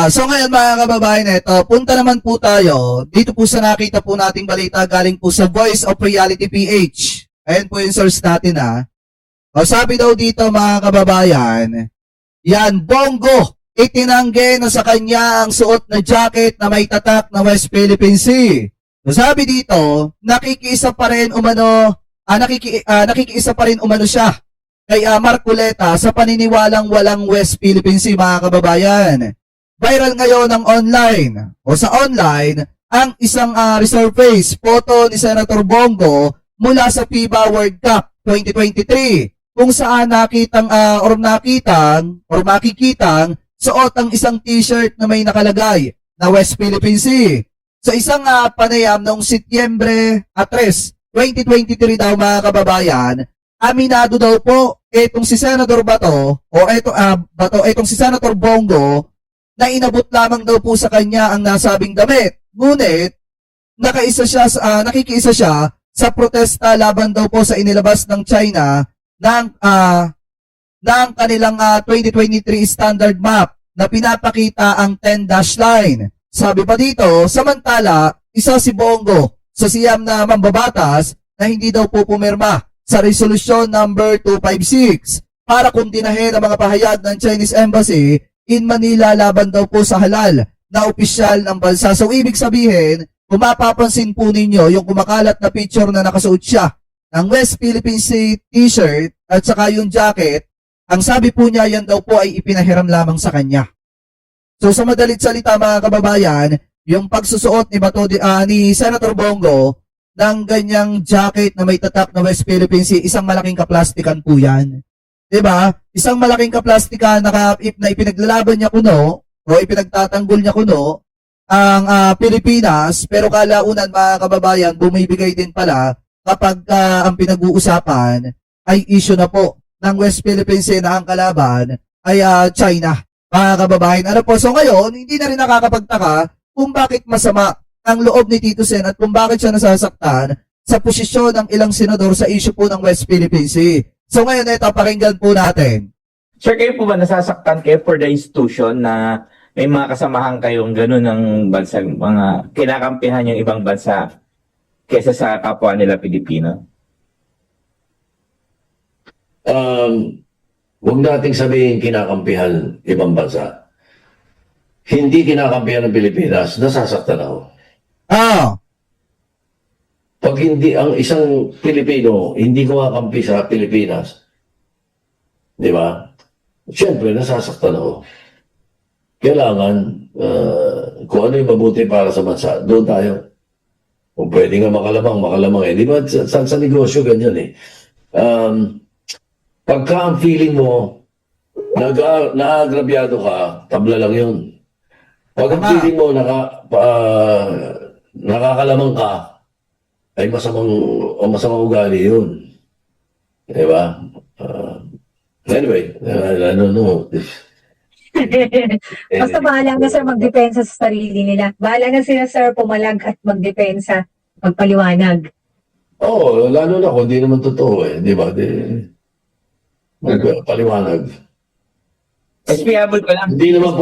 So ngayon mga kababayan, ito, punta naman po tayo dito po sa nakita po nating balita galing po sa Voice of Reality PH. Ayan po yung source natin sabi daw dito mga kababayan, yan, Bongo, itinanggi na sa kanya ang suot na jacket na may tatak na West Philippine Sea. So sabi dito, nakikiisa pa rin umano siya kay Marcoleta sa paniniwalang walang West Philippine Sea mga kababayan. Viral ngayon ng online o sa online ang isang reserve face photo ni Senator Bongo mula sa FIBA World Cup 2023 kung saan makikitang suot ang isang t-shirt na may nakalagay na West Philippine Sea. Sa isang panayam noong Setyembre 3, 2023 daw mga kababayan, aminado daw po itong si Senator itong si Senator Bongo na inabot lamang daw po sa kanya ang nasabing damit. Ngunit, nakikiisa siya sa protesta laban daw po sa inilabas ng China ng kanilang 2023 standard map na pinapakita ang 10-dash line. Sabi pa dito, samantala, isa si Bongo sa siyam na mambabatas na hindi daw po pumirma sa Resolution number 256 para kundinahin ang mga pahayag ng Chinese Embassy in Manila laban daw po sa halal na opisyal ng bansa. So, ibig sabihin, kung mapapansin po ninyo, yung kumakalat na picture na nakasuot siya ng West Philippine Sea t-shirt at saka yung jacket, ang sabi po niya, yan daw po ay ipinahiram lamang sa kanya. So, sa madalit salita mga kababayan, yung pagsusuot ni Senator Bongo ng ganyang jacket na may tatak na West Philippine Sea, isang malaking kaplastikan po yan. Diba? Isang malaking kaplastika na ipinaglalaban niya kuno o ipinagtatanggol niya kuno ang Pilipinas, pero kalaunan mga kababayan, bumibigay din pala kapag ang pinag-uusapan ay issue na po ng West Philippine Sea na ang kalaban ay China. Mga kababayan, ano po? So ngayon, hindi na rin nakakapagtaka kung bakit masama ang loob ni Tito Sen at kung bakit siya nasasaktan sa posisyon ng ilang senador sa issue po ng West Philippine Sea. So ngayon, ito, pakinggan po natin. Sir, kayo po ba nasasaktan kayo for the institution na may mga kasamahan kayong gano'n ng bansa, mga kinakampihan yung ibang bansa kesa sa kapwa nila Pilipino? Huwag nating sabihin kinakampihan ibang bansa. Hindi kinakampihan ng Pilipinas, nasasaktan ako. Pag hindi ang isang Pilipino, hindi kumakampi sa Pilipinas, di ba? Siyempre, nasasaktan ako. Kailangan, kung ano yung mabuti para sa bansa, doon tayo. Kung pwede nga makalamang eh. Di ba, sa negosyo, ganyan eh. Pagka ang feeling mo, naagrabyado ka, tabla lang yun. Pag ang feeling mo, nakakalamang ka, ay masamang ugali yun. Diba? Anyway, I don't know. Basta bahala na sir magdepensa sa sarili nila. Bahala na sila sir pumalag at magdepensa, magpaliwanag. Oo, lalo na kung di naman totoo eh. Di ba? Magpaliwanag. Espiable ko lang. Hindi naman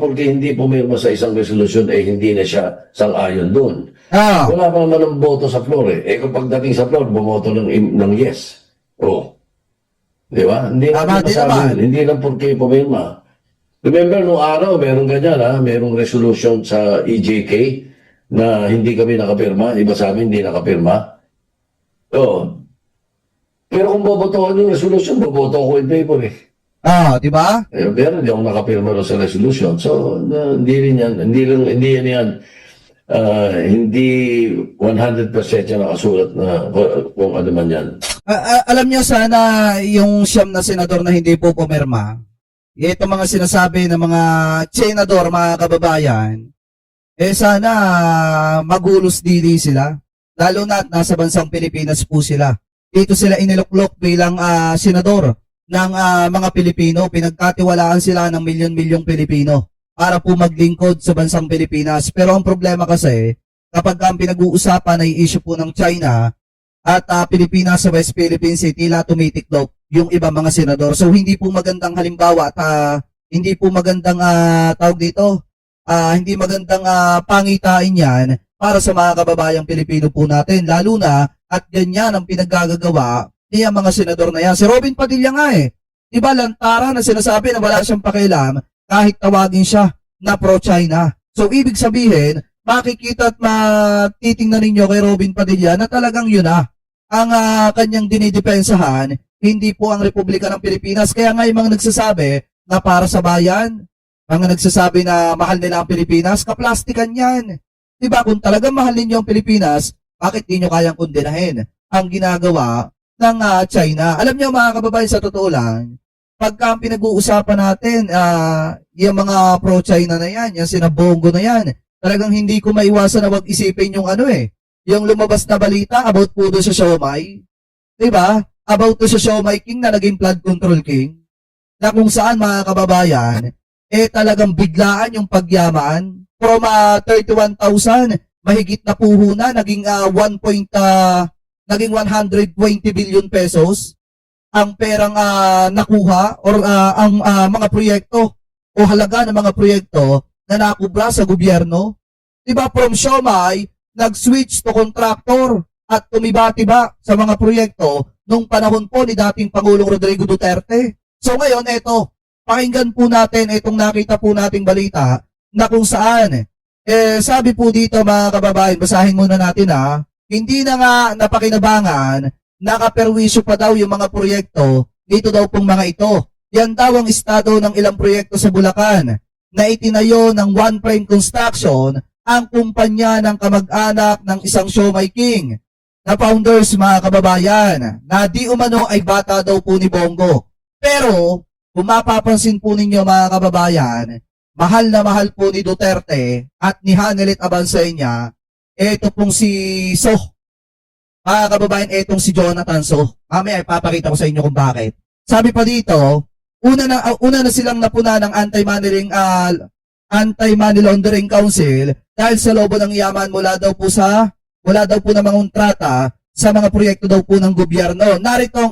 porque hindi pumirma sa isang resolusyon eh hindi na siya sang-ayon doon. Wala pa naman ng boto sa floor eh. Eh kung pagdating sa floor, bumoto ng yes. Oh. Di ba? Hindi lang porque pumirma. Remember, nung araw, meron ganyan merong resolution sa EJK na hindi kami nakapirma. Iba sa amin, hindi nakapirma. Oh. Pero kung bobotohan yung resolution, boboto ko in favor eh. Di ba? Pero hindi ako nakapirma rin sa resolution. So, hindi hindi 100% yan nakasulat na kung ano man yan. Alam niyo sana yung siyam na senador na hindi po pumirma, ito mga sinasabi ng mga senador, mga kababayan, sana magulos dili sila. Lalo na at nasa bansang Pilipinas po sila. Dito sila iniluklok bilang senador ng mga Pilipino. Pinagkatiwalaan sila ng milyon-milyong Pilipino para po maglingkod sa bansang Pilipinas. Pero ang problema kasi, kapag ang pinag-uusapan ay issue po ng China at Pilipinas sa West Philippine Sea, tila tumitiklop yung ibang mga senador. So hindi po magandang halimbawa at hindi po magandang tawag dito, hindi magandang pangitain yan para sa mga kababayang Pilipino po natin. Lalo na at ganyan ang pinaggagawa niya mga senador na yan. Si Robin Padilla nga diba lantara na sinasabi na wala siyang pakialam kahit tawagin siya na pro-China. So ibig sabihin, makikita at matitingnan ninyo kay Robin Padilla na talagang yun ang kanyang dinidepensahan, hindi po ang Republika ng Pilipinas. Kaya nga yung mga nagsasabi na para sa bayan, mga nagsasabi na mahal nila ang Pilipinas, kaplastikan yan. Diba kung talagang mahal ninyo ang Pilipinas, bakit di nyo kayang kondenahin ang ginagawa ng China? Alam nyo mga kababayan, sa totoo lang, pagka ang pinag-uusapan natin, yung mga pro-China na yan, yung sinabonggo na yan, talagang hindi ko maiwasan na wag isipin yung yung lumabas na balita about po doon sa siomai. Diba? About to sa siomai king na naging flood control king. Na kung saan mga kababayan, talagang biglaan yung pagyaman from 31,000 mahigit na puhunan naging 120 billion pesos ang perang nakuha or ang mga proyekto o halaga ng mga proyekto na nakubra sa gobyerno. Diba from siomai nag-switch to contractor at tumibatiba sa mga proyekto nung panahon po ni dating Pangulong Rodrigo Duterte. So ngayon, pakinggan po natin itong nakita po nating balita na kung saan, sabi po dito mga kababayan, basahin muna natin hindi na nga napakinabangan, nakaperwisyo pa daw yung mga proyekto, dito daw pong mga ito. Yan daw ang estado ng ilang proyekto sa Bulacan na itinayo ng One Frame Construction, ang kumpanya ng kamag-anak ng isang siomai king na founders mga kababayan na di umano ay bata daw po ni Bongo. Pero kung mapapansin po ninyo mga kababayan, mahal na mahal po ni Duterte at ni Hanelit Abansenya, ito pong si Soh. Mga kababayan, itong si Jonathan Soh. Mamaya ipapakita ko sa inyo kung bakit. Sabi pa dito, una na silang napuna ng Anti-Money Laundering Council dahil sa lobo ng yaman wala daw po na mga kontrata sa mga proyekto daw po ng gobyerno. Narito ang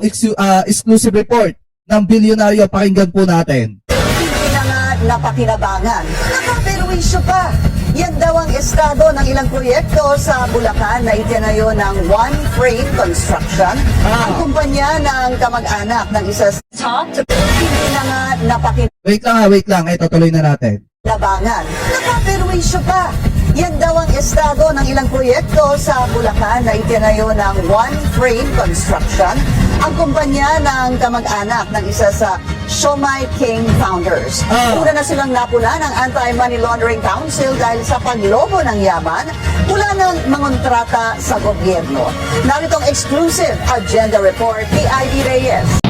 exclusive report ng bilyonaryo, pakinggan po natin. Hindi na nga napakinabangan. Nakaperwisyo pa. Yan daw ang estado ng ilang proyekto sa Bulacan na itinayo ng One Frame Construction. Ang kumpanya ng kamag-anak ng isa sa hindi na nga napakinabangan. Wait lang. Ito, tuloy na natin. Nakaperwisyo pa. Yan daw ang estado ng ilang proyekto sa Bulacan na itinayo ng One Frame Construction. Ang kumpanya ng kamag-anak ng isa sa siomai king founders. Una na silang napuna ng Anti-Money Laundering Council dahil sa paglobo ng yaman mula ng mangontrata sa gobyerno. Narito ang exclusive agenda report ni Ivy Reyes.